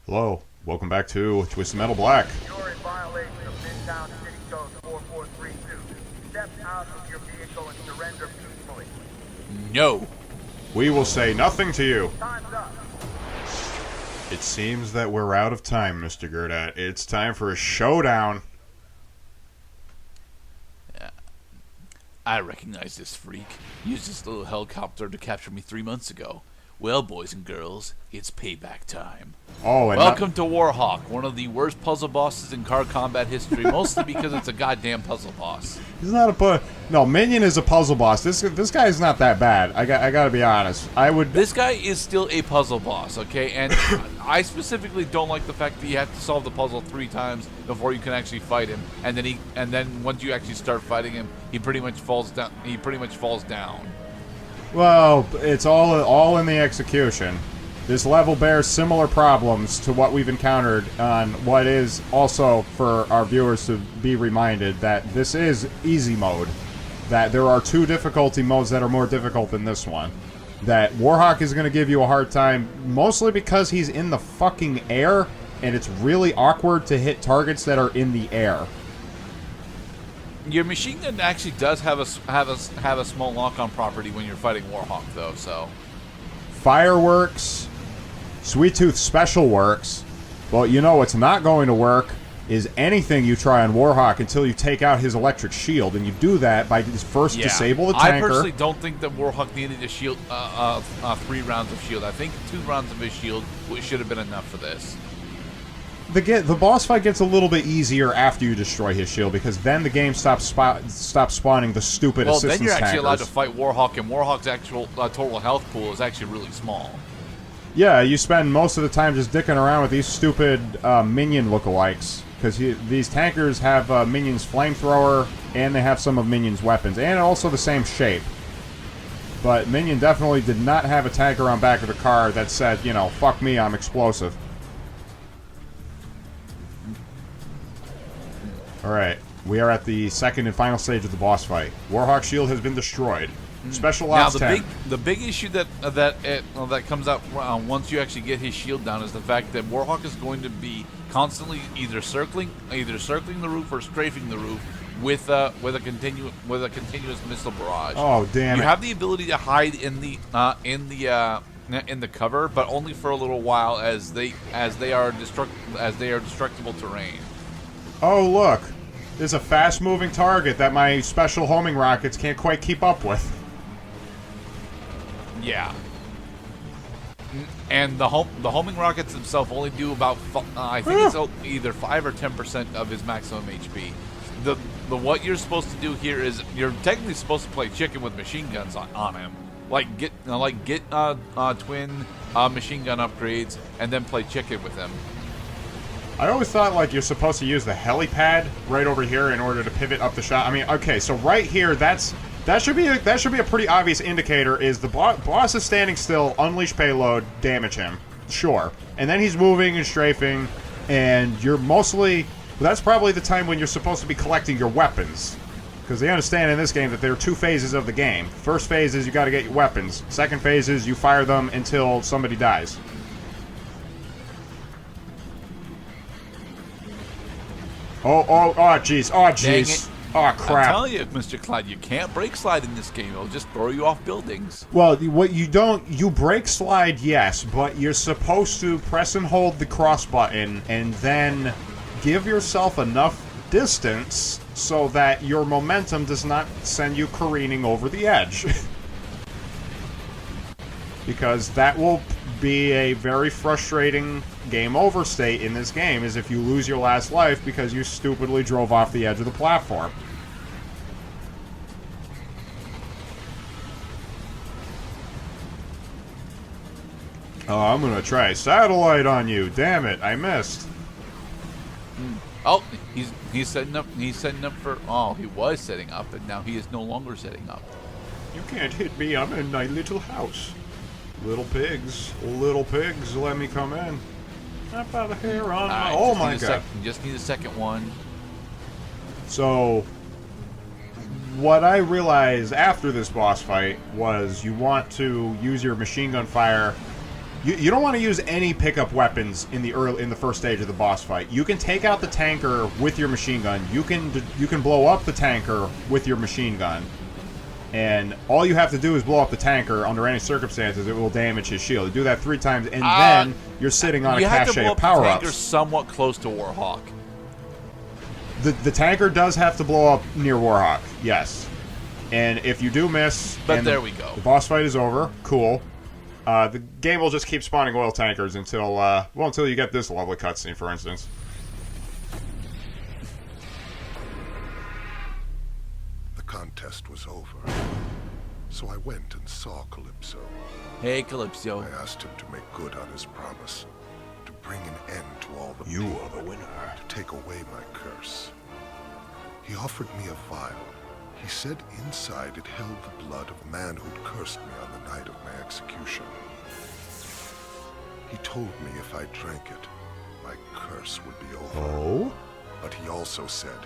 Hello, welcome back to Twisted Metal Black. You're in violation of Midtown City Code 4432. Step out of your vehicle and surrender peacefully. No. We will say nothing to you. Time's up. It seems that we're out of time, Mr. Gerdat. It's time for a showdown. I recognize this freak. Used this little helicopter to capture me 3 months ago. Well, boys and girls, it's payback time. Oh, and Welcome to Warhawk, one of the worst puzzle bosses in car combat history, mostly because it's a goddamn puzzle boss. He's not a no, Minion is a puzzle boss. This guy's not that bad. I gotta be honest. This guy is still a puzzle boss, okay? And I specifically don't like the fact that you have to solve the puzzle 3 times before you can actually fight him. And then once you actually start fighting him, he pretty much falls down. Well, it's all in the execution. This level bears similar problems to what we've encountered on what is also, for our viewers to be reminded, that this is easy mode. That there are 2 difficulty modes that are more difficult than this one. That Warhawk is going to give you a hard time, mostly because he's in the fucking air, and it's really awkward to hit targets that are in the air. Your machine gun actually does have a small lock-on property when you're fighting Warhawk, though. So Fireworks, Sweet Tooth Special works, but you know what's not going to work is anything you try on Warhawk until you take out his electric shield, and you do that by first disable the tanker. I personally don't think that Warhawk needed a shield, 3 rounds of shield. I think 2 rounds of his shield should have been enough for this. The boss fight gets a little bit easier after you destroy his shield, because then the game stops spawning the stupid assistance tankers. Well, then you're actually allowed to fight Warhawk, and Warhawk's actual total health pool is actually really small. Yeah, you spend most of the time just dicking around with these stupid minion lookalikes, because these tankers have Minion's flamethrower, and they have some of Minion's weapons, and also the same shape. But Minion definitely did not have a tanker on back of the car that said, you know, fuck me, I'm explosive. Alright, we are at the second and final stage of the boss fight. Warhawk's shield has been destroyed. Special ops now, the big issue that comes out once you actually get his shield down is the fact that Warhawk is going to be constantly either circling the roof or strafing the roof with a continuous missile barrage. Oh, damn it! You have the ability to hide in the cover, but only for a little while, as they are destructible terrain. Oh, look! There's a fast-moving target that my special homing rockets can't quite keep up with. Yeah. And the homing rockets themselves only do about I think it's either 5 or 10% of his maximum HP. The what you're supposed to do here is you're technically supposed to play chicken with machine guns on him, get twin machine gun upgrades and then play chicken with him. I always thought, like, you're supposed to use the helipad right over here in order to pivot up the shot. I mean, okay, so right here, that should be a pretty obvious indicator. Is the boss is standing still, unleash payload, damage him, sure, and then he's moving and strafing, and you're mostly. That's probably the time when you're supposed to be collecting your weapons, because they understand in this game that there are 2 phases of the game. First phase is you got to get your weapons. Second phase is you fire them until somebody dies. Oh, jeez. Oh, jeez. Oh, crap. I'm telling you, Mr. Clyde, you can't brake slide in this game. It'll just throw you off buildings. Well, what you brake slide, yes, but you're supposed to press and hold the cross button and then give yourself enough distance so that your momentum does not send you careening over the edge. Because that will be a very frustrating game over state in this game, is if you lose your last life because you stupidly drove off the edge of the platform. Oh, I'm gonna try satellite on you. Damn it, I missed. Oh, he's setting up. He's setting up for. Oh, he was setting up, and now he is no longer setting up. You can't hit me. I'm in my little house. Little pigs, let me come in. Not by the hair on my... Oh my god. You just need a second one. So, what I realized after this boss fight was you want to use your machine gun fire You don't want to use any pickup weapons in the first stage of the boss fight. You can take out the tanker with your machine gun. You can blow up the tanker with your machine gun. And all you have to do is blow up the tanker under any circumstances. It will damage his shield. You do that 3 times, and then you're sitting on a cache of power-ups. You have to blow up the tanker somewhat close to Warhawk. The tanker does have to blow up near Warhawk, yes. And if you do miss... But there we go. The boss fight is over. Cool. The game will just keep spawning oil tankers until, until you get this lovely cutscene, for instance. The contest was over, so I went and saw Calypso. Hey, Calypso. I asked him to make good on his promise, to bring an end to all the You pain, are the winner. to take away my curse. He offered me a vial. He said inside it held the blood of a man who'd cursed me on the night of my execution. He told me if I drank it, my curse would be over. Oh? But he also said,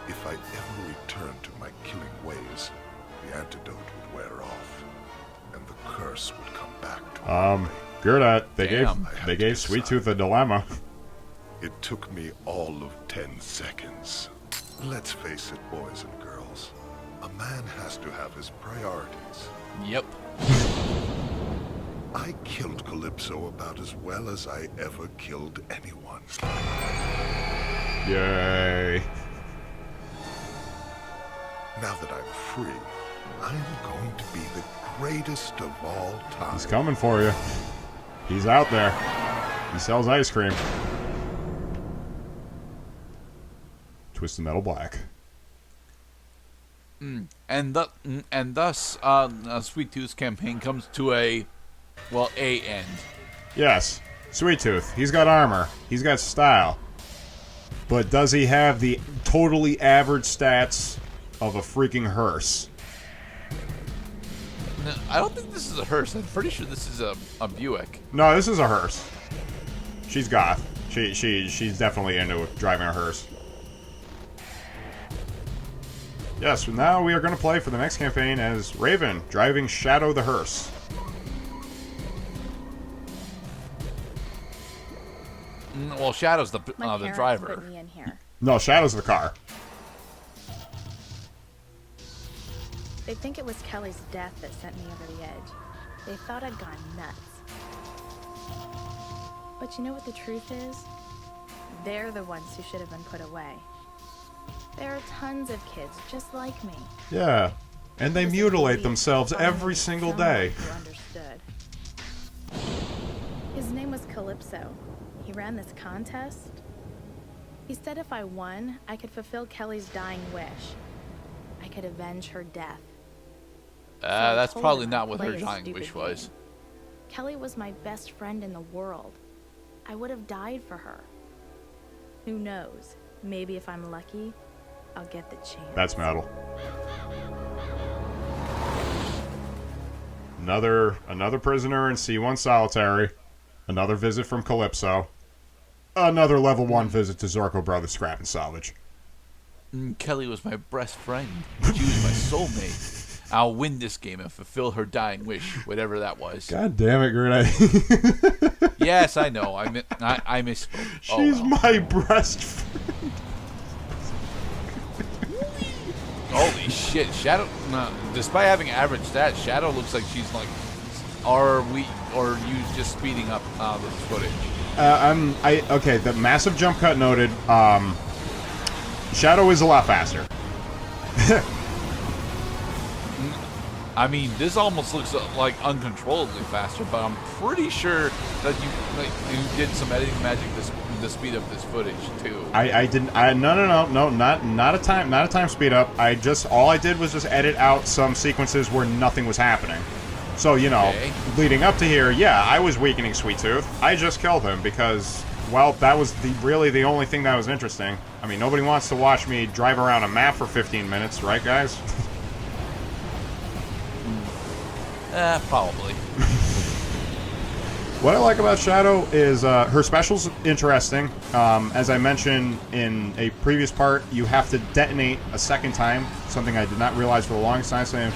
if I ever returned to my killing ways, the antidote would wear off, and the curse would come back to me. Gerda, they Damn. gave Sweet Tooth a dilemma. It took me all of 10 seconds. Let's face it, boys and girls. A man has to have his priorities. Yep. I killed Calypso about as well as I ever killed anyone. Yay. Now that I'm free, I'm going to be the greatest of all time. He's coming for you. He's out there. He sells ice cream. Twisted Metal Black. And thus, Sweet Tooth's campaign comes to a end. Yes, Sweet Tooth. He's got armor. He's got style. But does he have the totally average stats of a freaking hearse? No, I don't think this is a hearse. I'm pretty sure this is a Buick. No, this is a hearse. She's goth. She's definitely into driving a hearse. Yes, now we are going to play for the next campaign as Raven, driving Shadow the hearse. Well, Shadow's the My driver. put me in here. No, Shadow's the car. They think it was Kelly's death that sent me over the edge. They thought I'd gone nuts. But you know what the truth is? They're the ones who should have been put away. There are tons of kids just like me. Yeah, and they Just mutilate believe themselves finally every single someone day. who understood. His name was Calypso. He ran this contest. He said if I won, I could fulfill Kelly's dying wish. I could avenge her death. So I That's told probably him not I'd what play her his dying stupid wish was. game. Kelly was my best friend in the world. I would have died for her. Who knows? Maybe if I'm lucky, I'll get the chance. That's metal. Another prisoner in C1 solitary. Another visit from Calypso. Another level 1 visit to Zorko Brothers Scrap and Salvage. Kelly was my best friend. She was my soulmate. I'll win this game and fulfill her dying wish, whatever that was. God damn it, Grenade. Yes, I know. I misspoke. She's my best friend. Holy shit, Shadow. No, despite having average stats, Shadow looks like she's like. Are you just speeding up this footage? Okay, the massive jump cut noted. Shadow is a lot faster. I mean, this almost looks like uncontrollably faster, but I'm pretty sure that you did some editing magic to speed up this footage too. I didn't. No, not a time speed up. All I did was just edit out some sequences where nothing was happening. So Okay. leading up to here, yeah, I was weakening Sweet Tooth. I just killed him because, well, that was really the only thing that was interesting. I mean, nobody wants to watch me drive around a map for 15 minutes, right, guys? Probably. What I like about Shadow is her special's interesting. As I mentioned in a previous part, you have to detonate a second time, something I did not realize for the longest time. So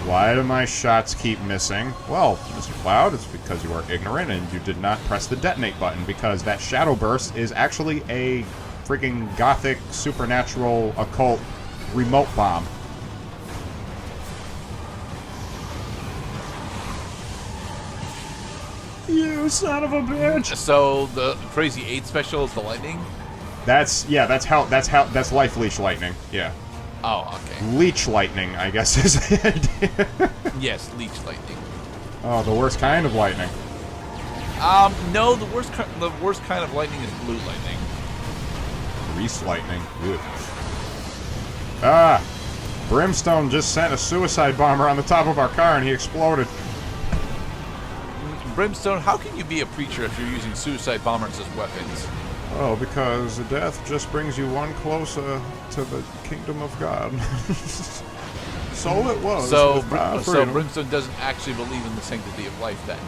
Why do my shots keep missing? Well, Mr. Cloud, it's because you are ignorant and you did not press the detonate button, because that shadow burst is actually a freaking gothic, supernatural, occult remote bomb. You son of a bitch! So the Crazy 8 special is the lightning? That's life leech lightning. Yeah. Oh, okay. Leech lightning, I guess is the idea. Yes, leech lightning. Oh, the worst kind of lightning. No, the worst kind of lightning is blue lightning. Grease lightning. Ew. Ah! Brimstone just sent a suicide bomber on the top of our car and he exploded. Brimstone, how can you be a preacher if you're using suicide bombers as weapons? Oh, because death just brings you one closer to the kingdom of God. So it was. So Brimstone doesn't actually believe in the sanctity of life then?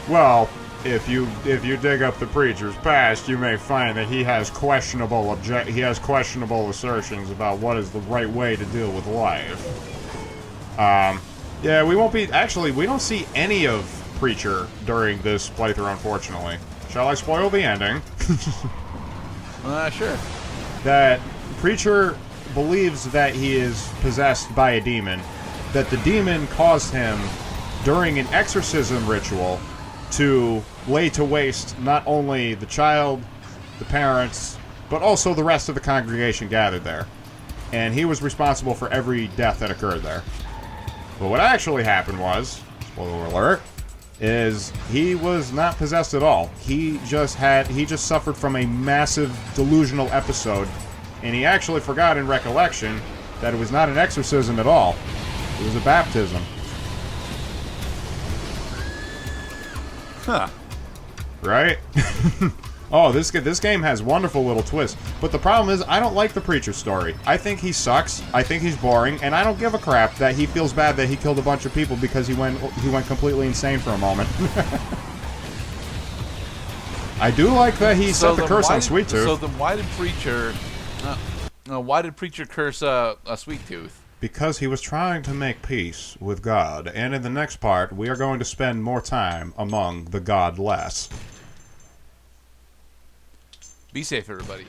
Well, if you dig up the preacher's past, you may find that he has questionable assertions about what is the right way to deal with life. Yeah, we won't be... Actually, we don't see any of Preacher during this playthrough, unfortunately. Shall I spoil the ending? Sure. That Preacher believes that he is possessed by a demon. That the demon caused him, during an exorcism ritual, to lay to waste not only the child, the parents, but also the rest of the congregation gathered there. And he was responsible for every death that occurred there. But what actually happened was, spoiler alert, is he was not possessed at all. He just suffered from a massive delusional episode, and he actually forgot in recollection that it was not an exorcism at all. It was a baptism. Huh. Right? Oh, this game has wonderful little twists. But the problem is, I don't like the Preacher story. I think he sucks, I think he's boring, and I don't give a crap that he feels bad that he killed a bunch of people because he went completely insane for a moment. I do like that he set the curse on Sweet Tooth. So then why did Preacher curse Sweet Tooth? Because he was trying to make peace with God, and in the next part, we are going to spend more time among the godless. Be safe, everybody.